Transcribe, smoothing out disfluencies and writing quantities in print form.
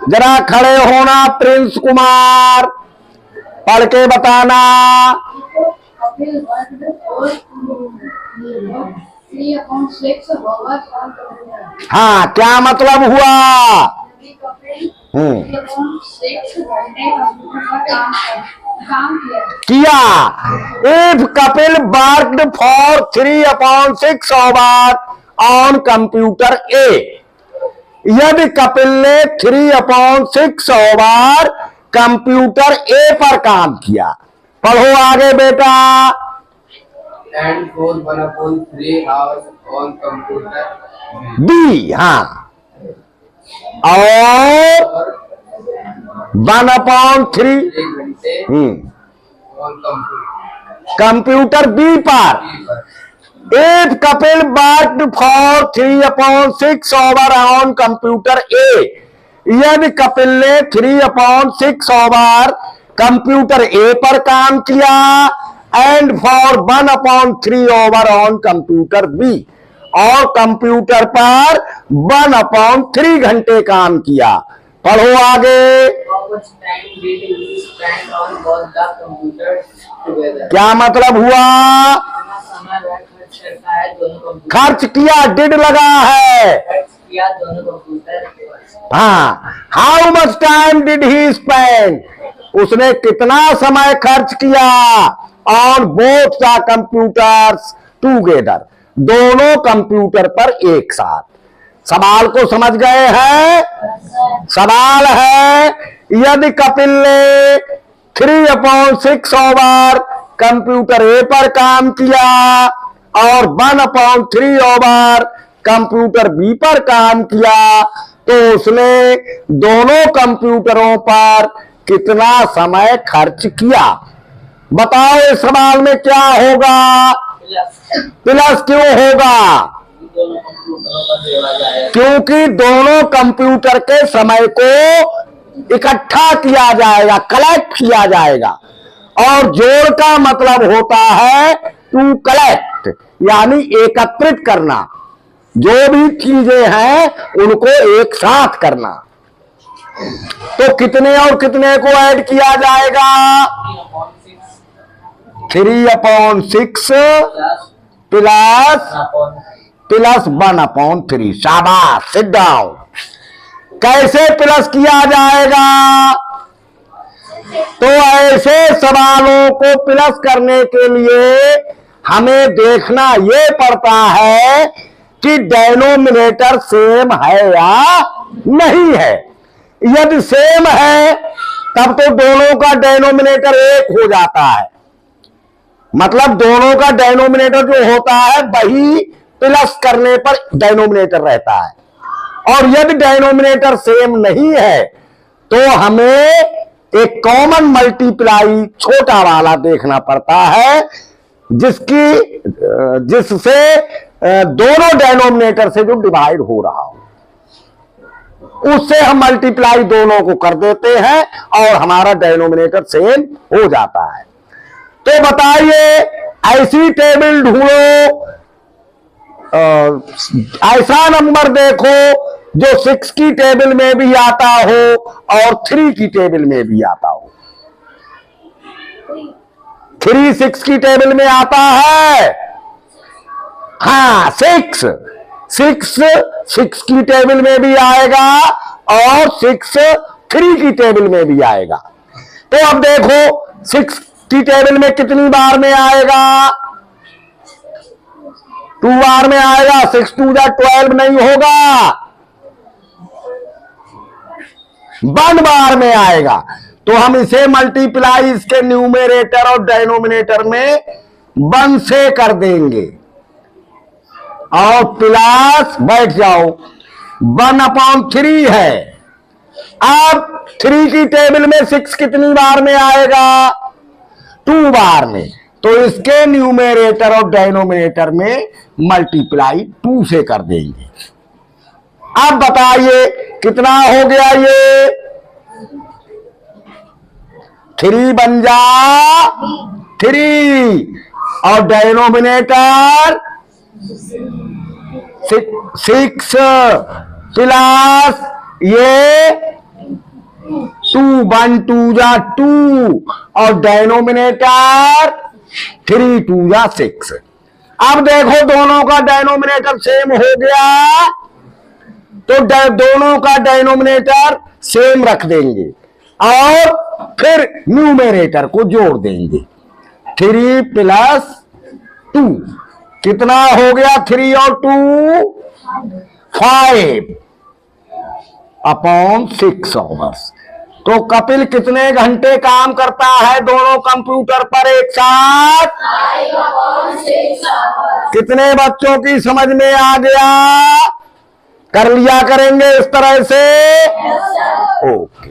जरा खड़े होना प्रिंस कुमार, पढ़ के बताना। हाँ, क्या मतलब हुआ? किया। If Kapil worked for 3/6 hour on computer A, यदि कपिल ने 3/6 आवर कंप्यूटर ए पर काम किया। पढ़ो आगे बेटा। And for 1/3 hours on computer B, हाँ, और 1/3 घंटे on कंप्यूटर बी पर। If Kapil worked for 3/6 hour on computer A, यदि कपिल ने 3/6 आवर कंप्यूटर ए पर काम किया, and for 1/3 hour on computer B, और कंप्यूटर पर 1/3 घंटे काम किया। पढ़ो आगे। How much time did he spend on both the computers together? क्या मतलब हुआ? कितना समय वह खर्च करता है दोनों कंप्यूटर? खर्च किया, डिड लगा है। खर्च किया दोनों कंप्यूटर पर। हाँ, how much time did he spend, उसने कितना समय खर्च किया on both the computers together, दोनों कंप्यूटर पर एक साथ। सवाल को समझ गए हैं? सवाल है, यदि कपिल ने 3/6 आवर कंप्यूटर ए पर काम किया और 1/3 आवर कंप्यूटर बी पर काम किया, तो उसने दोनों कंप्यूटरों पर कितना समय खर्च किया। बताओ इस सवाल में क्या होगा? प्लस क्यों होगा? क्योंकि दोनों कंप्यूटर के समय को इकट्ठा किया जाएगा, कलेक्ट किया जाएगा, और जोड़ का मतलब होता है टू कलेक्ट, यानी एकत्रित करना। जो भी चीजें हैं उनको एक साथ करना। तो कितने और कितने को ऐड किया जाएगा? 3/6 प्लस 1/3। शाबाश, सिट डाउन। कैसे प्लस किया जाएगा? तो ऐसे सवालों को प्लस करने के लिए हमें देखना ये पड़ता है कि डेनोमिनेटर सेम है या नहीं है। यदि सेम है तब तो दोनों का डेनोमिनेटर एक हो जाता है, मतलब दोनों का डेनोमिनेटर जो होता है वही प्लस करने पर डेनोमिनेटर रहता है। और यदि डेनोमिनेटर सेम नहीं है तो हमें एक कॉमन मल्टीप्लाई छोटा वाला देखना पड़ता है, जिससे दोनों डेनोमिनेटर से जो डिवाइड हो रहा हो उससे हम मल्टीप्लाई दोनों को कर देते हैं और हमारा डेनोमिनेटर सेम हो जाता है। तो बताइए, ऐसी टेबल ढूंढो, ऐसा नंबर देखो जो 6 की टेबल में भी आता हो और 3 की टेबल में भी आता हो। 3 6 की टेबल में आता है। हाँ, 6 की टेबल में भी आएगा और 6 3 की टेबल में भी आएगा। तो अब देखो 6 की टेबल में कितनी बार में आएगा? 2 बार में आएगा। 6 2 12 नहीं होगा, 1 बार में आएगा। तो हम इसे मल्टीप्लाई इसके न्यूमरेटर और डेनोमिनेटर में 1 से कर देंगे और प्लस बैठ जाओ 1/3 है। अब 3 की टेबल में 6 कितनी बार में आएगा? 2 बार में। तो इसके न्यूमरेटर और डेनोमिनेटर में मल्टीप्लाई 2 से कर देंगे। अब बताइए कितना हो गया? ये 3 बन जा 3 और डेनोमिनेटर 6 प्लस ये 2 1 2 जा 2 और डेनोमिनेटर 3 2 जा 6। अब देखो दोनों का डेनोमिनेटर सेम हो गया तो दोनों का डेनोमिनेटर सेम रख देंगे और फिर न्यूमेरेटर को जोड़ देंगे। 3 + 2 कितना हो गया? 3 और 2 5/6 आवर्स। तो कपिल कितने घंटे काम करता है दोनों कंप्यूटर पर एक साथ? 5/6 hours. कितने बच्चों की समझ में आ गया? कर लिया करेंगे इस तरह से। Yes, sir. ओके।